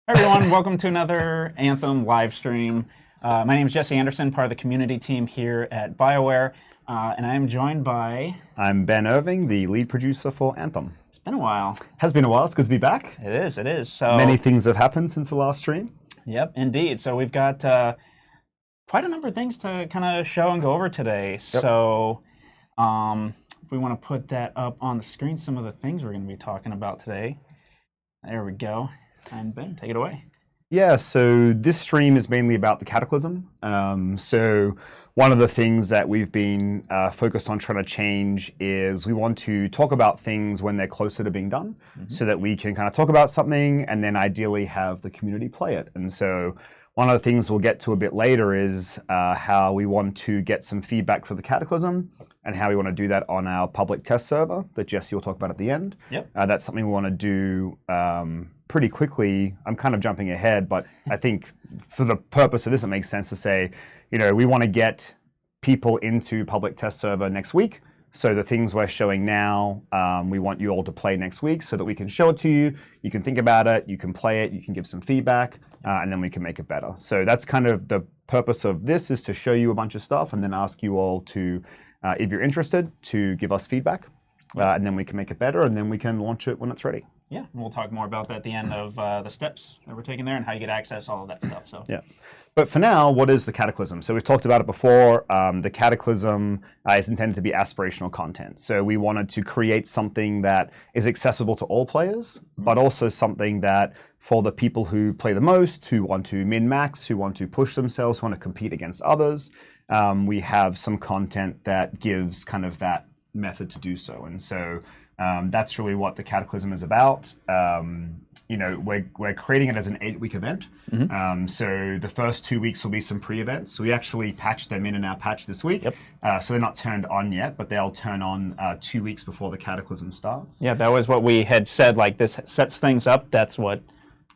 Hi everyone, welcome to another Anthem live stream. My name is Jesse Anderson, part of the community team here at BioWare, and I am joined by... I'm Ben Irving, the lead producer for Anthem. It's been a while. Has been a while, it's good to be back. It is. So many things have happened since the last stream. Yep, indeed. So we've got quite a number of things to kind of show and go over today. Yep. So if we want to put that up on the screen, some of the things we're going to be talking about today. There we go. And Ben, take it away. Yeah, so this stream is mainly about the Cataclysm. So one of the things that we've been focused on trying to change is we want to talk about things when they're closer to being done, so that we can kind of talk about something and then ideally have the community play it. And so one of the things we'll get to a bit later is how we want to get some feedback for the Cataclysm and how we want to do that on our public test server that Jesse will talk about at the end. Yep. That's something we want to do pretty quickly. I'm kind of jumping ahead, but I think for the purpose of this, it makes sense to say, you know, we want to get people into public test server next week. So the things we're showing now, we want you all to play next week so that we can show it to you. You can think about it, you can play it, you can give some feedback, and then we can make it better. So that's kind of the purpose of this, is to show you a bunch of stuff and then ask you all to, if you're interested, to give us feedback. And then we can make it better, and then we can launch it when it's ready. Yeah, and we'll talk more about that at the end of the steps that we're taking there and how you get access, all of that stuff. So yeah, but for now, what is the Cataclysm? So we've talked about it before. The Cataclysm is intended to be aspirational content. So we wanted to create something that is accessible to all players, but also something that for the people who play the most, who want to min-max, who want to push themselves, who want to compete against others, we have some content that gives kind of that method to do so. And so that's really what the Cataclysm is about. You know, we're creating it as an 8-week event. So the first 2 weeks will be some pre-events. So we actually patched them in our patch this week. So they're not turned on yet, but they'll turn on 2 weeks before the Cataclysm starts. Yeah, that was what we had said, like this sets things up. That's what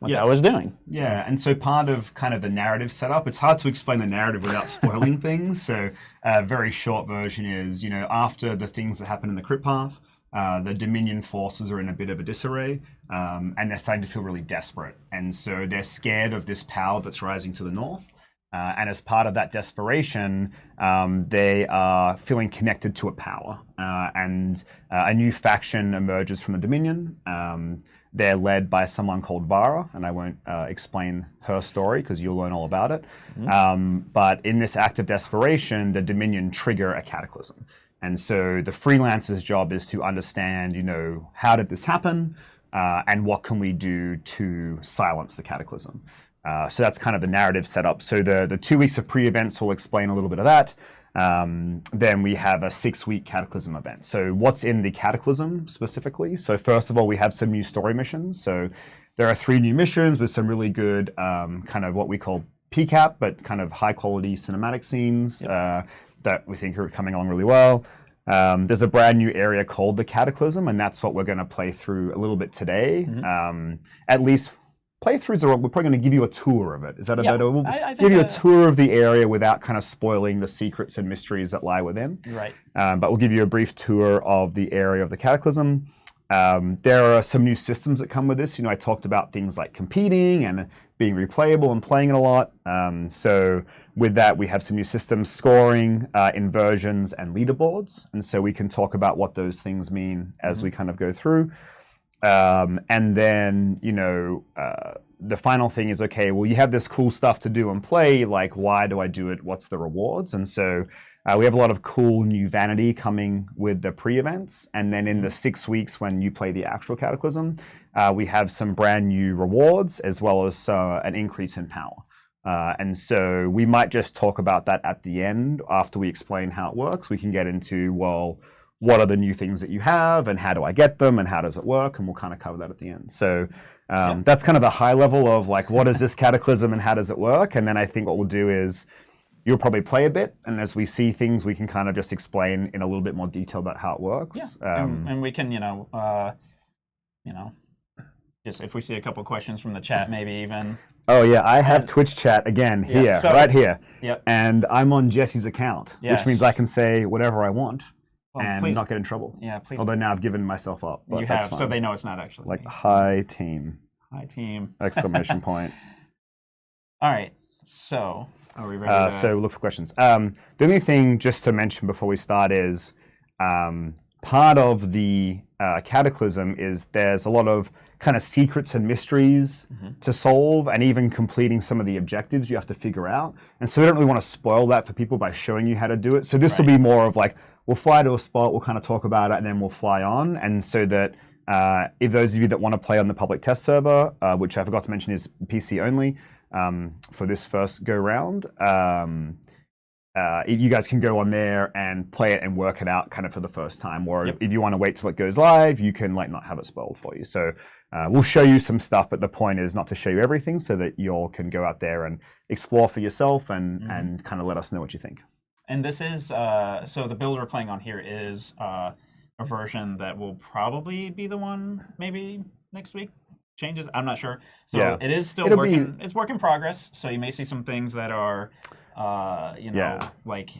I was doing. Yeah, and so part of kind of the narrative setup, it's hard to explain the narrative without spoiling things. So a very short version is, you know, after the things that happen in the crypt path, the Dominion forces are in a bit of a disarray, and they're starting to feel really desperate. And so they're scared of this power that's rising to the north. And as part of that desperation, they are feeling connected to a power. And a new faction emerges from the Dominion. They're led by someone called Vara, and I won't explain her story because you'll learn all about it. But in this act of desperation, the Dominion trigger a cataclysm. And so the freelancer's job is to understand, you know, how did this happen, and what can we do to silence the cataclysm? So that's kind of the narrative setup. So the 2 weeks of pre-events will explain a little bit of that. Then we have a 6-week Cataclysm event. So what's in the Cataclysm specifically? So first of all, we have some new story missions. So there are 3 new missions with some really good kind of what we call PCAP, but kind of high quality cinematic scenes that we think are coming along really well. There's a brand new area called the Cataclysm, and that's what we're going to play through a little bit today. At least playthroughs are, we're probably going to give you a tour of it. Is that a better? We'll give you a tour of the area without kind of spoiling the secrets and mysteries that lie within. Right. But we'll give you a brief tour of the area of the Cataclysm. There are some new systems that come with this. You know, I talked about things like competing and being replayable and playing it a lot. So with that, we have some new systems, scoring, inversions, and leaderboards. And so we can talk about what those things mean as we kind of go through. And then, you know, the final thing is, okay, well, you have this cool stuff to do and play, like, why do I do it? What's the rewards? And so we have a lot of cool new vanity coming with the pre-events. And then in the 6 weeks when you play the actual Cataclysm, we have some brand new rewards as well as an increase in power. And so we might just talk about that at the end after we explain how it works. We can get into, well, what are the new things that you have and how do I get them and how does it work? And we'll kind of cover that at the end. So that's kind of the high level of like, what is this Cataclysm and how does it work? And then I think what we'll do is you'll probably play a bit. And as we see things, we can kind of just explain in a little bit more detail about how it works. Yeah. And we can, just if we see a couple questions from the chat, maybe even. Oh yeah, I have Twitch chat again here, right here. Yep. And I'm on Jesse's account, which means I can say whatever I want. And not get in trouble. Yeah, please. Although now I've given myself up. You have, so they know it's not actually like, hi team. Hi, team. Exclamation point. All right. So, are we ready to... So look for questions. The only thing just to mention before we start is part of the Cataclysm is there's a lot of kind of secrets and mysteries to solve, and even completing some of the objectives you have to figure out. And so we don't really want to spoil that for people by showing you how to do it. So this will be more of like, we'll fly to a spot, we'll kind of talk about it, and then we'll fly on. And so that if those of you that want to play on the public test server, which I forgot to mention is PC only for this first go round, you guys can go on there and play it and work it out kind of for the first time. Or if you want to wait till it goes live, you can like not have it spoiled for you. So we'll show you some stuff, but the point is not to show you everything, so that you all can go out there and explore for yourself and kind of let us know what you think. And this is, so the build we're playing on here is a version that will probably be the one maybe next week. Changes, I'm not sure. So it is still working. It's work in progress. So you may see some things that are, like.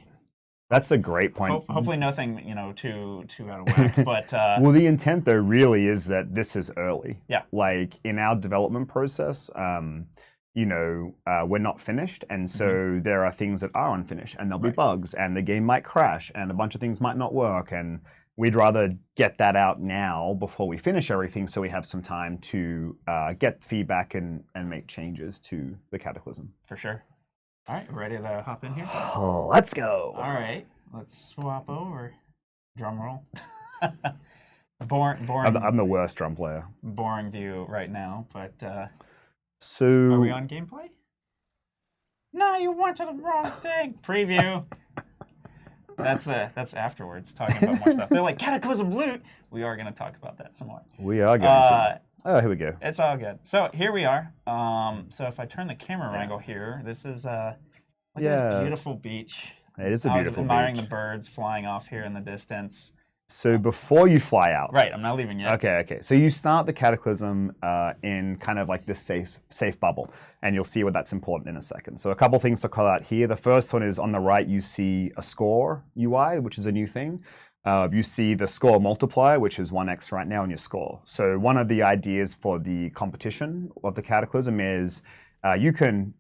That's a great point. Hopefully nothing, too out of whack. But well, the intent though really is that this is early. Yeah. Like in our development process, we're not finished, and so there are things that are unfinished, and there'll be bugs, and the game might crash, and a bunch of things might not work, and we'd rather get that out now before we finish everything, so we have some time to get feedback and make changes to the Cataclysm. For sure. All right, ready to hop in here? Oh, let's go. All right, let's swap over. Drum roll. boring. I'm the worst drum player. Boring view right now, but so are we on gameplay? No, you went to the wrong thing. Preview. That's afterwards, talking about more stuff. They're like, Cataclysm loot! We are going to talk about that some more. We are going to. Oh, here we go. It's all good. So here we are. So if I turn the camera angle here, this is look at this beautiful beach. It is a beautiful beach. I was admiring the birds flying off here in the distance. So before you fly out. Right, I'm not leaving yet. Okay. So you start the Cataclysm in kind of like this safe bubble, and you'll see why that's important in a second. So a couple things to call out here. The first one is on the right, you see a score UI, which is a new thing. You see the score multiplier, which is 1x right now in your score. So one of the ideas for the competition of the Cataclysm is you can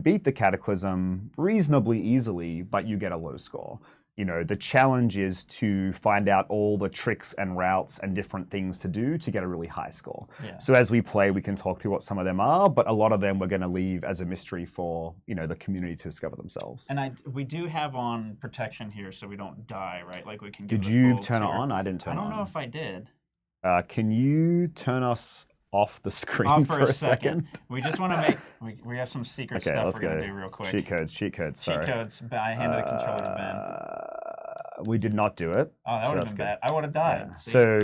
beat the Cataclysm reasonably easily, but you get a low score. The challenge is to find out all the tricks and routes and different things to do to get a really high score. Yeah. So as we play, we can talk through what some of them are, but a lot of them we're going to leave as a mystery for the community to discover themselves. And we do have on protection here, so we don't die, right? Like we can. Did you turn it on? I didn't turn it on. I don't know if I did. Can you turn us off the screen for a second? We just want to make. We have some secret stuff we're going to do real quick. Cheat codes. Sorry. Cheat codes. I handed the controller to Ben. We did not do it. Oh, that would have been bad. I would have died. Yeah. So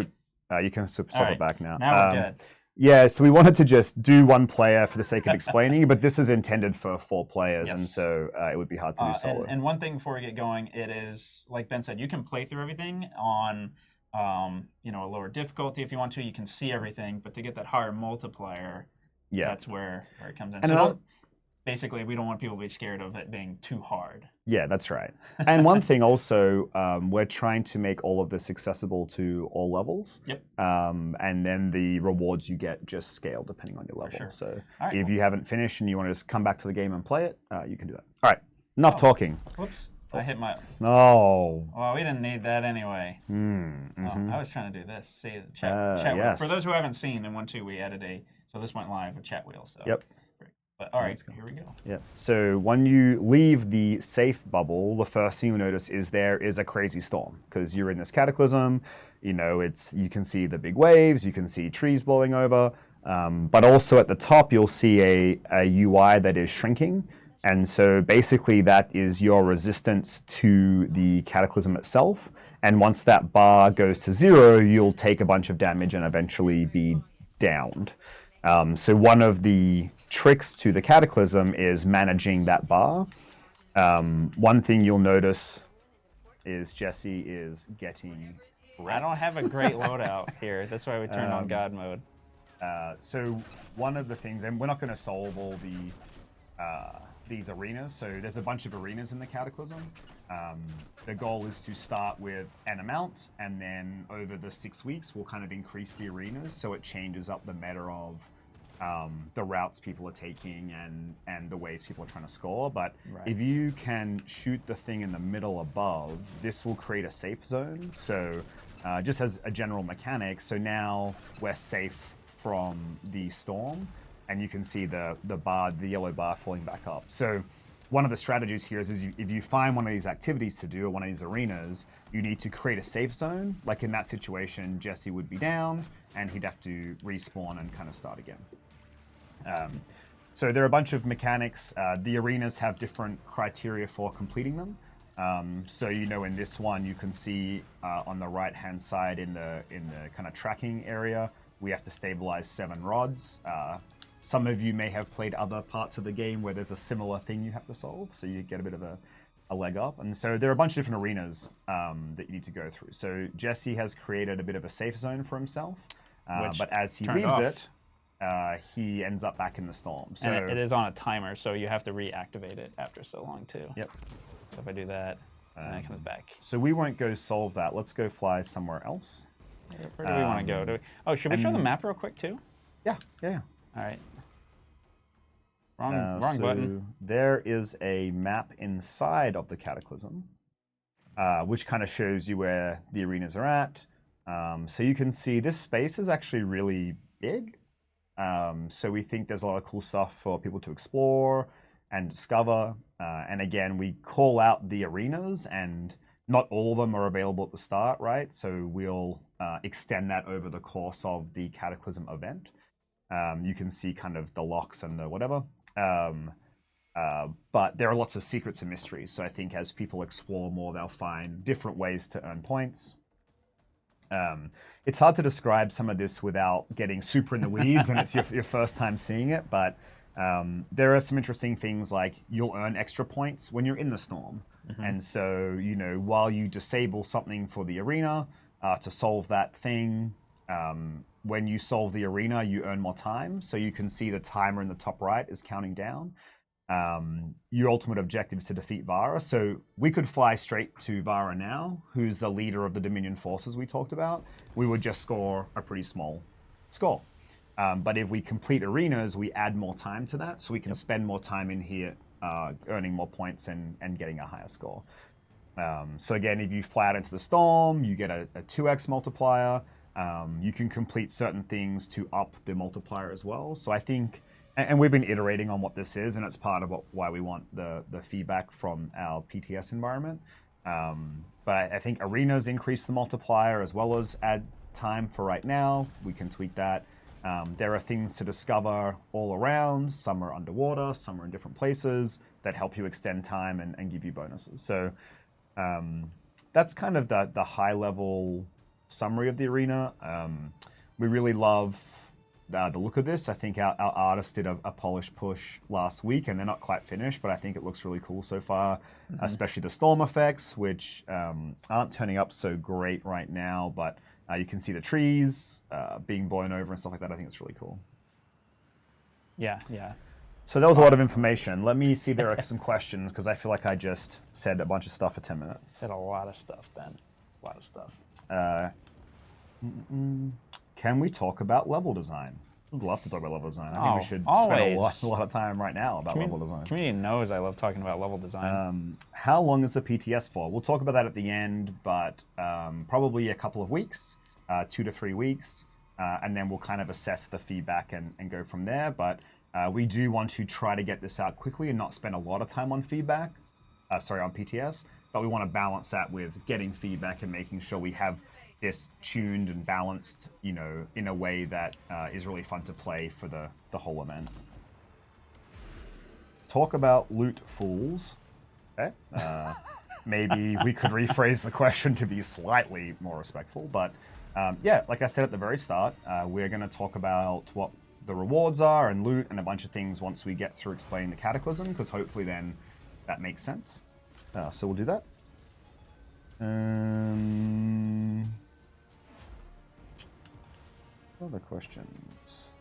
you can swap it back now. Now we're good. Yeah, so we wanted to just do one player for the sake of explaining, but this is intended for 4 players, and so it would be hard to do solo. And one thing before we get going, it is, like Ben said, you can play through everything on a lower difficulty if you want to. You can see everything, but to get that higher multiplier, that's where it comes in. And basically, we don't want people to be scared of it being too hard. Yeah, that's right. And one thing also, we're trying to make all of this accessible to all levels. Yep. And then the rewards you get just scale depending on your level. Sure. So if you haven't finished and you want to just come back to the game and play it, you can do that. All right, enough talking. Whoops. I hit my... Oh. Well, we didn't need that anyway. I was trying to do this. See, chat wheel. For those who haven't seen, in 1.2 we added so this went live with chat wheel. So. Yep. But all right, here we go. Yeah. So when you leave the safe bubble, the first thing you'll notice is there is a crazy storm because you're in this Cataclysm. You can see the big waves, you can see trees blowing over, but also at the top you'll see a UI that is shrinking. And so basically that is your resistance to the Cataclysm itself. And once that bar goes to 0, you'll take a bunch of damage and eventually be downed. So one of the tricks to the Cataclysm is managing that bar. One thing you'll notice is Jesse is getting wrecked. I don't have a great loadout here. That's why we turned on God mode. So one of the things, and we're not going to solve all these arenas. So there's a bunch of arenas in the Cataclysm. The goal is to start with an amount, and then over the 6 weeks, we'll kind of increase the arenas so it changes up the meta of the routes people are taking and the ways people are trying to score. But Right. if you can shoot the thing in the middle above, this will create a safe zone. So just as a general mechanic, so now we're safe from the storm, and you can see the yellow bar falling back up. So one of the strategies here is if you find one of these activities to do, or one of these arenas, you need to create a safe zone. Like in that situation, Jesse would be down, and he'd have to respawn and kind of start again. So there are a bunch of mechanics. The arenas have different criteria for completing them. So in this one, you can see on the right-hand side in the kind of tracking area, we have to stabilize 7 rods. Some of you may have played other parts of the game where there's a similar thing you have to solve, so you get a bit of a leg up. And so there are a bunch of different arenas that you need to go through. So Jesse has created a bit of a safe zone for himself, but as he leaves it, he ends up back in the storm. So and it is on a timer, so you have to reactivate it after so long too. Yep. So if I do that, and then it comes back. So we won't go solve that. Let's go fly somewhere else. Where do we want to go? Should we show the map real quick too? Yeah. All right. Wrong So button. there is a map inside of the Cataclysm, which kind of shows you where the arenas are at. So you can see this space is actually really big. So we think there's a lot of cool stuff for people to explore and discover. And again, we call out the arenas, and not all of them are available at the start, right? So we'll extend that over the course of the Cataclysm event. You can see kind of the locks and the whatever. But there are lots of secrets and mysteries. So I think as people explore more, they'll find different ways to earn points. It's hard to describe some of this without getting super in the weeds, and it's your first time seeing it. But there are some interesting things, like you'll earn extra points when you're in the storm. And so, while you disable something for the arena to solve that thing, when you solve the arena, you earn more time. So you can see the timer in the top right is counting down. Your ultimate objective is to defeat Vara. So we could fly straight to Vara now, who's the leader of the Dominion forces we talked about. We would just score a pretty small score. But if we complete arenas, we add more time to that, so we can spend more time in here earning more points and getting a higher score. So again, if you fly out into the storm, you get a 2x multiplier. You can complete certain things to up the multiplier as well. So I think, and we've been iterating on what this is, and it's part of why we want the feedback from our PTS environment. But I think arenas increase the multiplier as well as add time for right now. We can tweak that. There are things to discover all around. Some are underwater, some are in different places that help you extend time and give you bonuses. So that's kind of the high level summary of the arena. We really love the look of this. I think our artist did a polish push last week, and they're not quite finished, but I think it looks really cool so far, especially the storm effects, which aren't turning up so great right now, but you can see the trees being blown over and stuff like that. I think it's really cool. Yeah. So that was a lot of information. Let me see if there are some questions, because I feel like I just said a bunch of stuff for 10 minutes. Said a lot of stuff, Ben. A lot of stuff. Can we talk about level design? I'd love to talk about level design. I think we should spend a lot of time right now about level design. Community knows I love talking about level design. How long is the PTS for? We'll talk about that at the end, but probably a couple of weeks, 2 to 3 weeks, and then we'll kind of assess the feedback and go from there. But we do want to try to get this out quickly and not spend a lot of time on feedback, on PTS, but we want to balance that with getting feedback and making sure we have this tuned and balanced, in a way that is really fun to play for the whole event. Talk about loot fools. Okay. Maybe we could rephrase the question to be slightly more respectful, but like I said at the very start, we're going to talk about what the rewards are and loot and a bunch of things once we get through explaining the Cataclysm, because hopefully then that makes sense. So we'll do that. Other questions?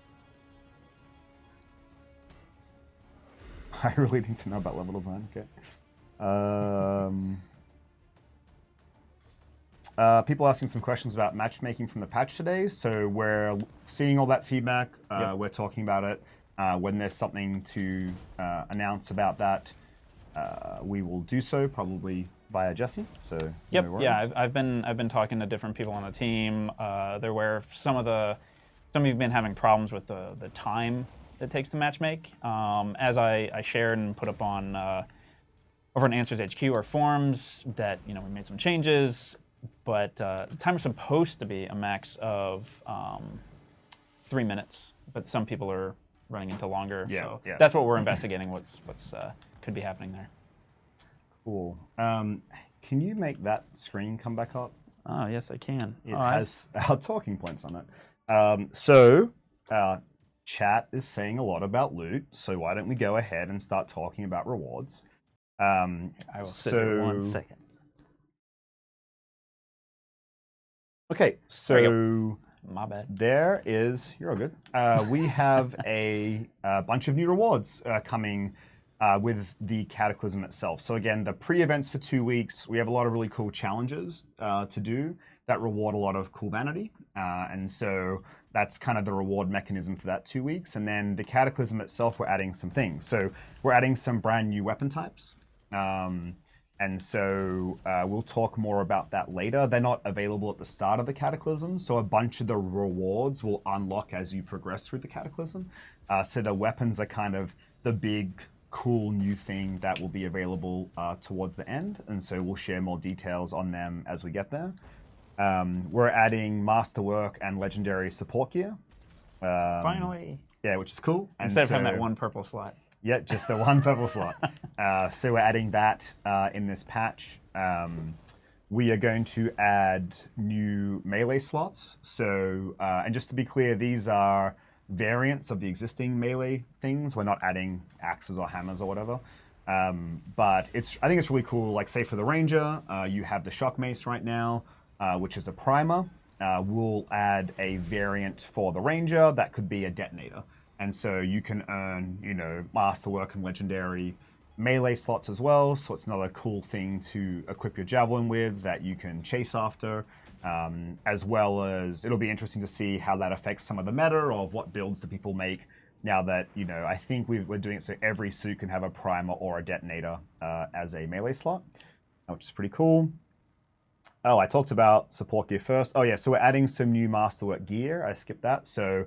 I really need to know about level design. Okay. people asking some questions about matchmaking from the patch today. So we're seeing all that feedback. We're talking about it. When there's something to announce about that, we will do so, probably via Jesse. So Yep. no worries. Yeah, I've been talking to different people on the team. They're aware of some of you've been having problems with the time it takes to matchmake. As I shared and put up on over on Answers HQ or forums that we made some changes, but the timer's supposed to be a max of 3 minutes, but some people are running into longer. So that's what we're investigating. What's could be happening there. Cool. Can you make that screen come back up? Oh, yes, I can. It has our talking points on it. So chat is saying a lot about loot, so why don't we go ahead and start talking about rewards? I will sit here 1 second. Okay, so my bad. There is, you're all good. We have a bunch of new rewards coming with the Cataclysm itself. So again, the pre-events for 2 weeks, we have a lot of really cool challenges to do that reward a lot of cool vanity. And so that's kind of the reward mechanism for that 2 weeks. And then the Cataclysm itself, we're adding some things. So we're adding some brand new weapon types. And so we'll talk more about that later. They're not available at the start of the Cataclysm, so a bunch of the rewards will unlock as you progress through the Cataclysm. So the weapons are kind of the big, cool new thing that will be available towards the end, and so we'll share more details on them as we get there. We're adding Masterwork and Legendary support gear. Finally. Yeah, which is cool. Instead of having that one purple slot. Yeah, just the one purple slot. So we're adding that in this patch. We are going to add new melee slots. So, and just to be clear, these are variants of the existing melee things. We're not adding axes or hammers or whatever. But I think it's really cool. Like, say for the ranger, you have the shock mace right now, which is a primer. We'll add a variant for the ranger that could be a detonator. And so you can earn, Masterwork and Legendary melee slots as well. So it's another cool thing to equip your javelin with that you can chase after. As well as it'll be interesting to see how that affects some of the meta of what builds do people make now that, I think we're doing it so every suit can have a primer or a detonator as a melee slot, which is pretty cool. Oh, I talked about support gear first. Oh yeah, so we're adding some new Masterwork gear. I skipped that. So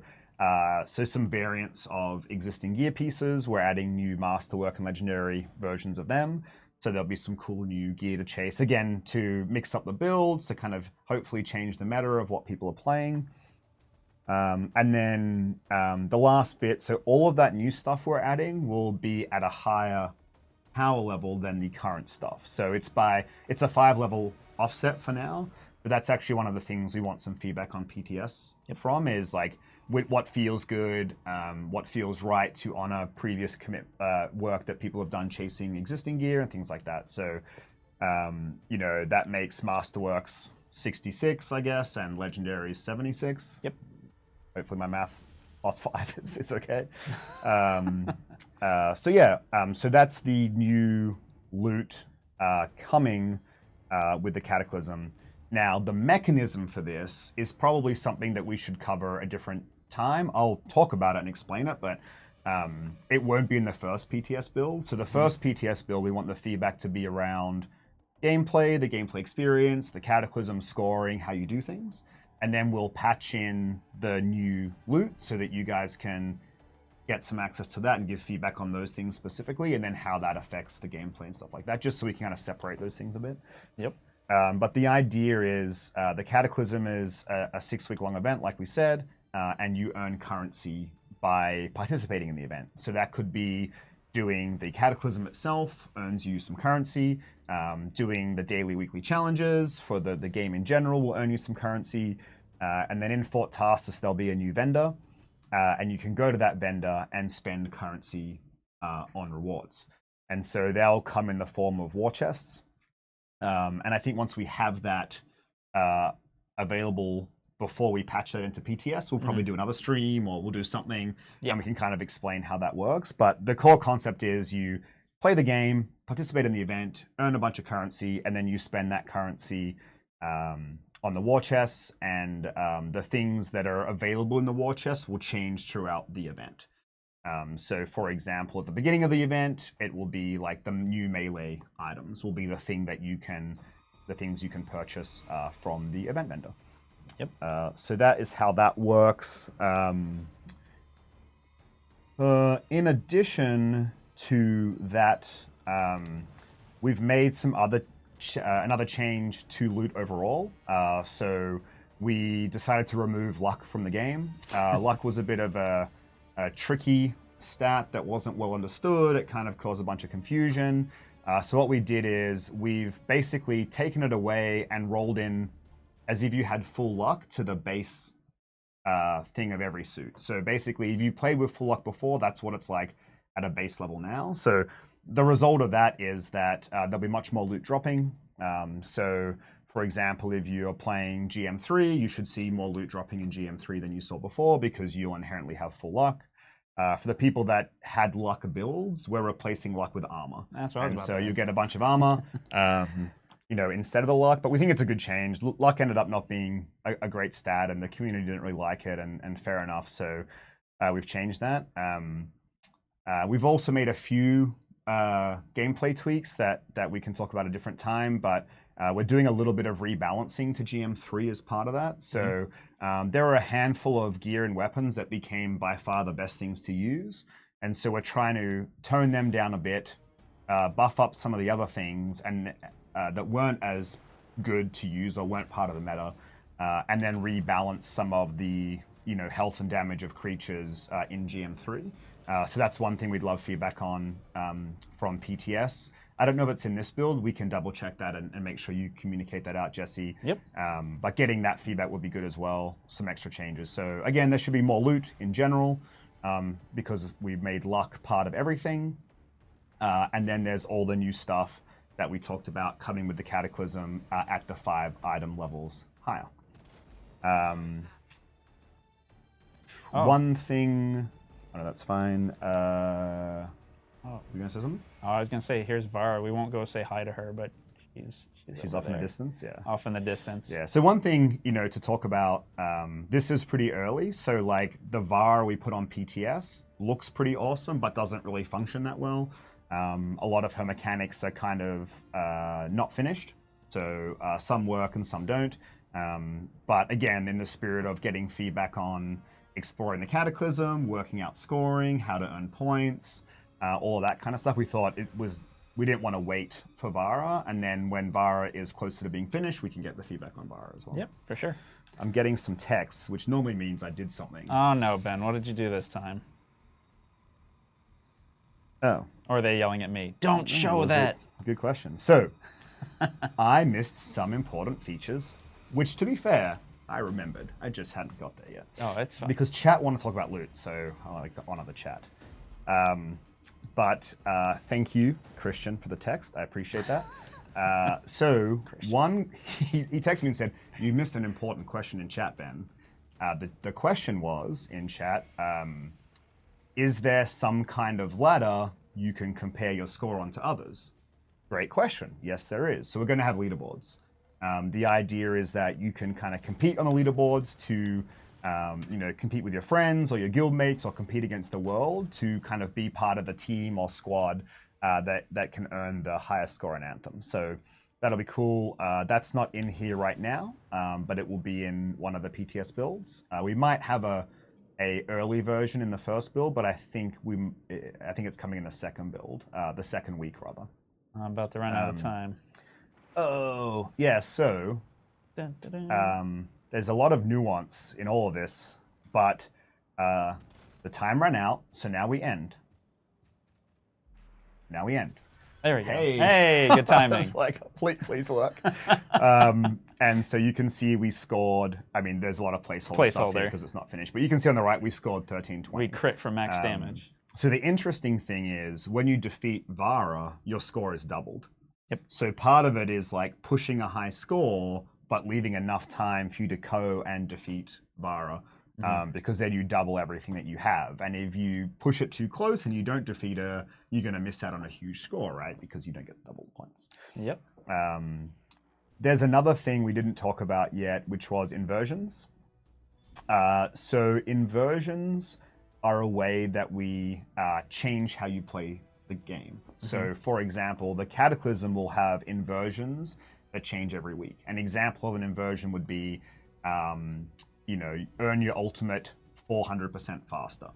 some variants of existing gear pieces. We're adding new Masterwork and Legendary versions of them. So there'll be some cool new gear to chase. Again, to mix up the builds, to kind of hopefully change the meta of what people are playing. And then the last bit, so all of that new stuff we're adding will be at a higher power level than the current stuff. So it's a 5-level offset for now, but that's actually one of the things we want some feedback on PTS from, is like, what feels good, what feels right to honor previous work that people have done chasing existing gear and things like that. So, that makes Masterworks 66, I guess, and Legendary 76. Yep. Hopefully my math +5 it's okay. So that's the new loot coming with the Cataclysm. Now, the mechanism for this is probably something that we should cover a different time. I'll talk about it and explain it, but it won't be in the first PTS build. So the first PTS build, we want the feedback to be around gameplay, the gameplay experience, the Cataclysm scoring, how you do things. And then we'll patch in the new loot so that you guys can get some access to that and give feedback on those things specifically, and then how that affects the gameplay and stuff like that, just so we can kind of separate those things a bit. Yep. But the idea is the Cataclysm is a 6-week-long event, like we said, and you earn currency by participating in the event. So that could be doing the Cataclysm itself, earns you some currency. Doing the daily, weekly challenges for the game in general will earn you some currency. And then in Fort Tarsus, there'll be a new vendor. And you can go to that vendor and spend currency on rewards. And so they'll come in the form of war chests. And I think once we have that available before we patch that into PTS, we'll probably do another stream, or we'll do something, and we can kind of explain how that works. But the core concept is you play the game, participate in the event, earn a bunch of currency, and then you spend that currency on the war chests, and the things that are available in the war chests will change throughout the event. So, for example, at the beginning of the event, it will be like the new melee items will be the things you can purchase from the event vendor. Yep. So that is how that works. In addition to that, we've made some another change to loot overall. So we decided to remove luck from the game. Luck was a bit of a tricky stat that wasn't well understood. It kind of caused a bunch of confusion. So what we did is we've basically taken it away and rolled in as if you had full luck to the base thing of every suit. So basically, if you played with full luck before, that's what it's like at a base level now. So the result of that is that there'll be much more loot dropping. So for example, if you're playing GM3, you should see more loot dropping in GM3 than you saw before because you'll inherently have full luck. For the people that had luck builds, we're replacing luck with armor. That's what I was about so to you ask. get a bunch of armor, instead of the luck. But we think it's a good change. Luck ended up not being a great stat, and the community didn't really like it, and fair enough. So we've changed that. We've also made a few gameplay tweaks that we can talk about a different time, but we're doing a little bit of rebalancing to GM3 as part of that. So there are a handful of gear and weapons that became by far the best things to use. And so we're trying to tone them down a bit, buff up some of the other things and that weren't as good to use or weren't part of the meta, and then rebalance some of the health and damage of creatures in GM3. So that's one thing we'd love feedback on from PTS. I don't know if it's in this build. We can double check that and make sure you communicate that out, Jesse. Yep. But getting that feedback would be good as well. Some extra changes. So again, there should be more loot in general because we've made luck part of everything. And then there's all the new stuff that we talked about coming with the Cataclysm at the 5 item levels higher. One thing... Oh, no, that's fine. You gonna say something? Oh, I was gonna say, here's Vara. We won't go say hi to her, but she's off in the there. distance. Yeah. Off in the distance. Yeah. So one thing to talk about. This is pretty early. So like the Vara we put on PTS looks pretty awesome, but doesn't really function that well. A lot of her mechanics are kind of not finished. So some work and some don't. But again, in the spirit of getting feedback on exploring the Cataclysm, working out scoring, how to earn points, all of that kind of stuff, we thought we didn't want to wait for Vara, and then when Vara is closer to being finished, we can get the feedback on Vara as well. Yep, for sure. I'm getting some texts, which normally means I did something. Oh no, Ben, what did you do this time? Oh. Or are they yelling at me? Don't show that! Good question. So, I missed some important features, which to be fair, I remembered. I just hadn't got there yet. Oh, it's fine. Because chat want to talk about loot, so I like to honor the chat. But thank you, Christian, for the text. I appreciate that. He texted me and said, "You missed an important question in chat, Ben." The question was in chat, is there some kind of ladder you can compare your score on to others? Great question. Yes, there is. So we're going to have leaderboards. The idea is that you can kind of compete on the leaderboards to compete with your friends or your guildmates or compete against the world to kind of be part of the team or squad that can earn the highest score in Anthem. So that'll be cool. That's not in here right now, but it will be in one of the PTS builds. We might have a early version in the first build, but I think it's coming in the second build, the second week rather. I'm about to run out of time. Oh, yeah, so Dun, dun, dun. there's a lot of nuance in all of this, but the time ran out, so now we end. There we go. Hey, good timing. That's like, please look. And so you can see we scored, there's a lot of placeholder stuff here because it's not finished, but you can see on the right we scored 13-20. We crit for max damage. So the interesting thing is when you defeat Vara, your score is doubled. Yep. So part of it is like pushing a high score, but leaving enough time for you to go and defeat Vara, because then you double everything that you have. And if you push it too close and you don't defeat her, you're going to miss out on a huge score, right? Because you don't get double points. Yep. There's another thing we didn't talk about yet, which was inversions. So inversions are a way that we change how you play the game. So for example, the Cataclysm will have inversions that change every week. An example of an inversion would be, you know, earn your ultimate 400% faster,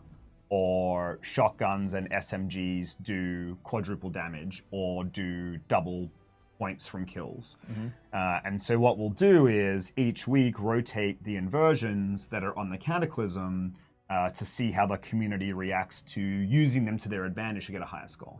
or shotguns and SMGs do quadruple damage or do double points from kills. And so what we'll do is each week rotate the inversions that are on the Cataclysm to see how the community reacts to using them to their advantage to get a higher score.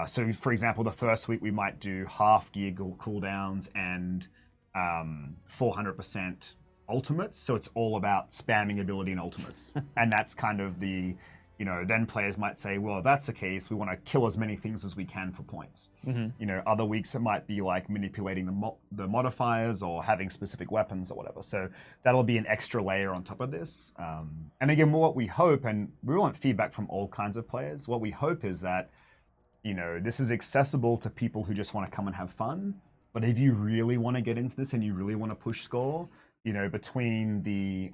So for example, the first week we might do half gear cooldowns and 400% ultimates. So it's all about spamming ability and ultimates. And that's kind of the, you know, then players might say, well, if that's the case, we want to kill as many things as we can for points. You know, other weeks it might be like manipulating the modifiers or having specific weapons or whatever. So that'll be an extra layer on top of this. And again, what we hope, and we want feedback from all kinds of players, what we hope is that, you know, this is accessible to people who just want to come and have fun. But if you really want to get into this and you really want to push score, you know, between the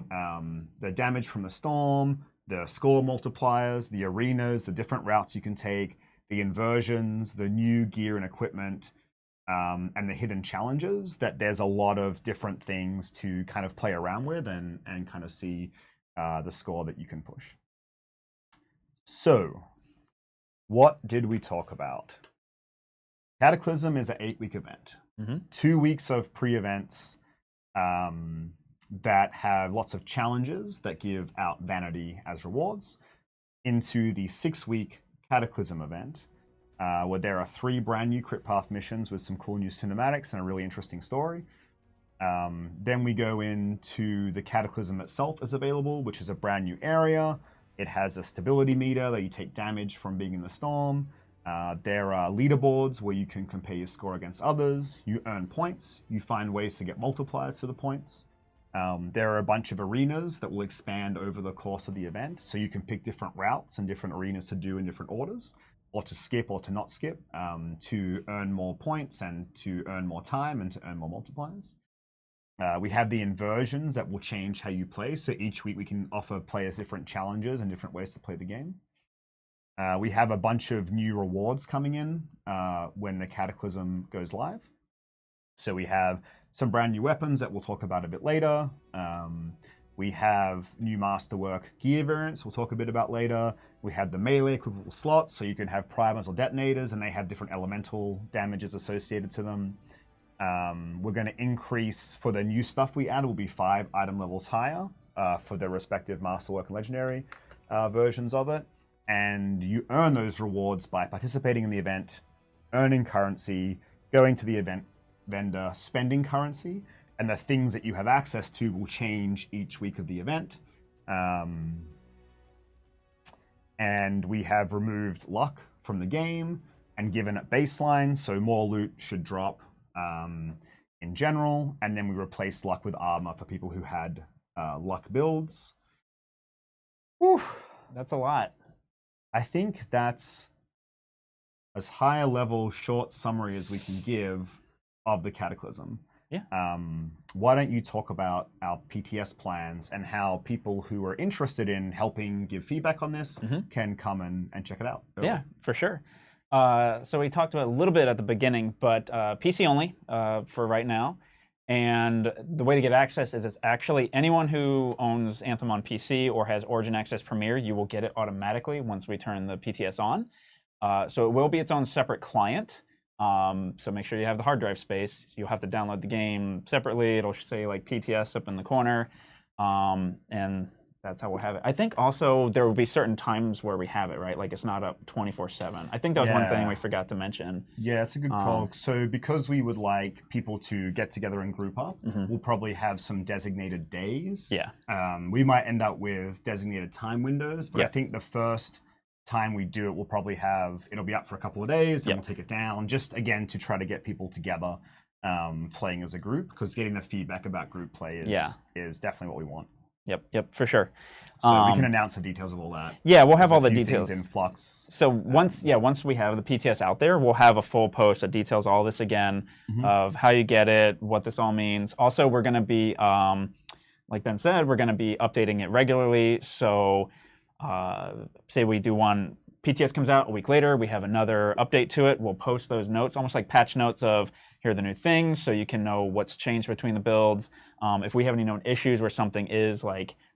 damage from the storm, the score multipliers, the arenas, the different routes you can take, the inversions, the new gear and equipment, and the hidden challenges, that there's a lot of different things to kind of play around with and kind of see the score that you can push. So, what did we talk about? Cataclysm is an 8-week event. 2 weeks of pre-events that have lots of challenges that give out vanity as rewards, into the 6-week Cataclysm event, where there are 3 brand new Crypt Path missions with some cool new cinematics and a really interesting story. Then we go into the Cataclysm itself is available, which is a brand new area. It has a stability meter that you take damage from being in the storm. There are leaderboards where you can compare your score against others. You earn points. You find ways to get multipliers to the points. There are a bunch of arenas that will expand over the course of the event, so you can pick different routes and different arenas to do in different orders, or to skip or to not skip, to earn more points and to earn more time and to earn more multipliers. We have the inversions that will change how you play, so each week we can offer players different challenges and different ways to play the game. We have a bunch of new rewards coming in when the Cataclysm goes live. So we have some brand new weapons that we'll talk about a bit later. We have new masterwork gear variants we'll talk a bit about later. We have the melee equipable slots, so you can have primers or detonators, and they have different elemental damages associated to them. We're going to increase, for the new stuff we add, will be 5 item levels higher for the respective masterwork and legendary versions of it. And you earn those rewards by participating in the event, earning currency, going to the event vendor, spending currency, and the things that you have access to will change each week of the event. And we have removed luck from the game and given it baseline, so more loot should drop in general. And then we replace luck with armor for people who had luck builds. Whew, that's a lot. I think that's as high a level short summary as we can give of the Cataclysm. Yeah. Why don't you talk about our PTS plans and how people who are interested in helping give feedback on this can come and check it out? Yeah, for sure. So we talked about it a little bit at the beginning, but PC only for right now. And the way to get access is it's actually anyone who owns Anthem on PC or has Origin Access Premier, you will get it automatically once we turn the PTS on. So it will be its own separate client. So make sure you have the hard drive space. You'll have to download the game separately. It'll say like PTS up in the corner. And that's how we'll have it. I think also there will be certain times where we have it, right? Like it's not up 24/7. I think that was one thing we forgot to mention. Yeah, it's a good call. So because we would like people to get together and group up, we'll probably have some designated days. Yeah. We might end up with designated time windows, but I think the first time we do it, we'll probably have, it'll be up for a couple of days, then we'll take it down, just again to try to get people together playing as a group, because getting the feedback about group play is definitely what we want. Yep, for sure. So we can announce the details of all that. Yeah, we'll have There's all a the few details things in flux. So once we have the PTS out there, we'll have a full post that details all this again, of how you get it, what this all means. Also, we're going to be, like Ben said, we're going to be updating it regularly. So say we do one, PTS comes out a week later, we have another update to it. We'll post those notes, almost like patch notes of here are the new things, so you can know what's changed between the builds. If we have any known issues where something is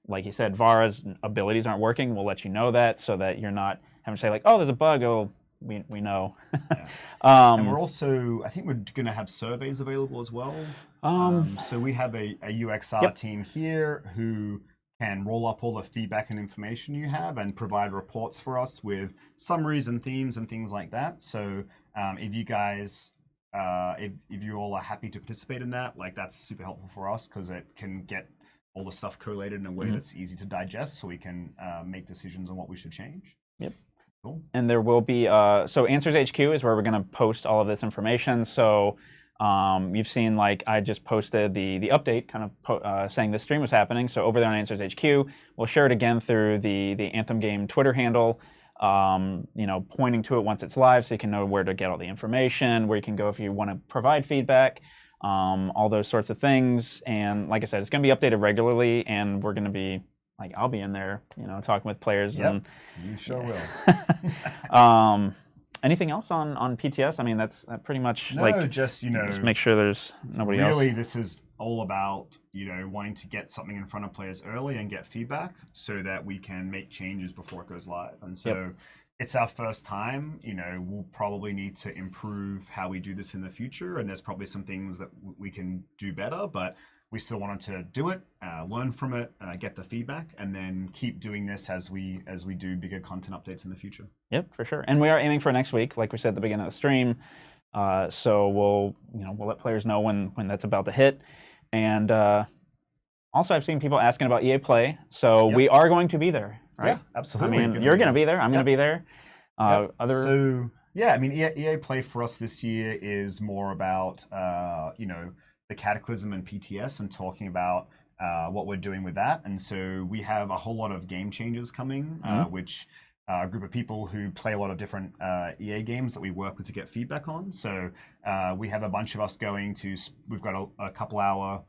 like you said, Vara's abilities aren't working, we'll let you know that so that you're not having to say like, oh, there's a bug. Oh, we know. Yeah. And we're also, I think we're going to have surveys available as well. So we have a UXR team here who can roll up all the feedback and information you have and provide reports for us with summaries and themes and things like that. So if you guys, if you all are happy to participate in that, like that's super helpful for us because it can get all the stuff collated in a way that's easy to digest so we can make decisions on what we should change. Yep. Cool. And there will be, so Answers HQ is where we're going to post all of this information. So you've seen, like, I just posted the update kind of saying this stream was happening. So over there on Answers HQ, we'll share it again through the Anthem Game Twitter handle, you know, pointing to it once it's live so you can know where to get all the information, where you can go if you want to provide feedback. All those sorts of things. And like I said, it's going to be updated regularly, and we're going to be, like, I'll be in there, you know, talking with players. Yep, and you sure will. Anything else on PTS? I mean, that's pretty much, no, like, just, you know, just make sure there's nobody else. Really, this is all about, you know, wanting to get something in front of players early and get feedback so that we can make changes before it goes live. And so it's our first time, you know, we'll probably need to improve how we do this in the future. And there's probably some things that we can do better, but we still wanted to do it, learn from it, get the feedback, and then keep doing this as we do bigger content updates in the future. Yep, for sure. And we are aiming for next week, like we said at the beginning of the stream. So we'll let players know when that's about to hit. And also, I've seen people asking about EA Play, so we are going to be there. Right? Yeah, absolutely. I mean, you're going to be there. I'm going to be there. So yeah, I mean, EA Play for us this year is more about you know, the Cataclysm and PTS and talking about what we're doing with that. And so we have a whole lot of game changers coming, which a group of people who play a lot of different EA games that we work with to get feedback on. So we have a bunch of us going to, we've got a couple hour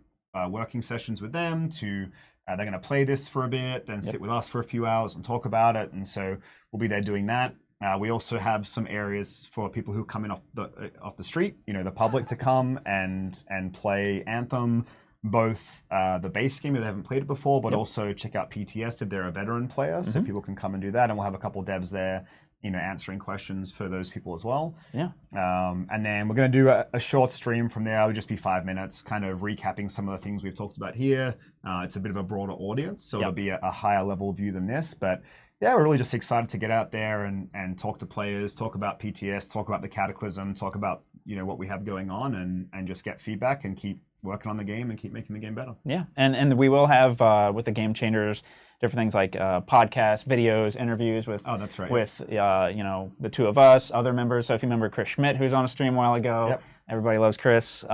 working sessions with them to, they're going to play this for a bit, then sit with us for a few hours and talk about it. And so we'll be there doing that. We also have some areas for people who come in off the street, you know, the public to come and play Anthem, both the base game if they haven't played it before, but also check out PTS if they're a veteran player, so people can come and do that. And we'll have a couple of devs there, you know, answering questions for those people as well. Yeah. And then we're going to do a short stream from there. It'll just be 5 minutes, kind of recapping some of the things we've talked about here. It's a bit of a broader audience, so it'll be a higher level view than this, but yeah, we're really just excited to get out there and talk to players, talk about PTS, talk about the Cataclysm, talk about, you know, what we have going on and just get feedback and keep working on the game and keep making the game better. Yeah, and we will have, with the Game Changers, different things like podcasts, videos, interviews with, with you know, the two of us, other members. So if you remember Chris Schmidt, who's on a stream a while ago, everybody loves Chris.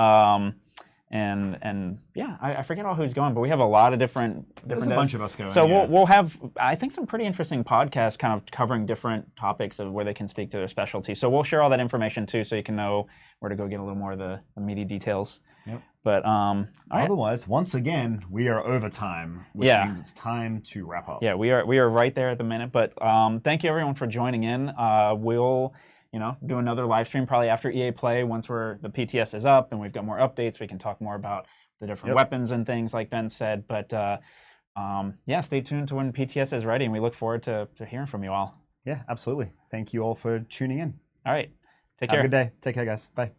And yeah, I forget all who's going, but we have a lot of different There's a bunch of us going. So we'll have, I think, some pretty interesting podcasts kind of covering different topics of where they can speak to their specialty. So we'll share all that information too, so you can know where to go get a little more of the meaty details. Yep. But otherwise, once again, we are over time, which means it's time to wrap up. Yeah, we are right there at the minute. But thank you everyone for joining in. We'll do another live stream probably after EA Play once the PTS is up and we've got more updates. We can talk more about the different weapons and things like Ben said. But yeah, stay tuned to when PTS is ready, and we look forward to hearing from you all. Yeah, absolutely. Thank you all for tuning in. All right. Take care. Have a good day. Take care, guys. Bye.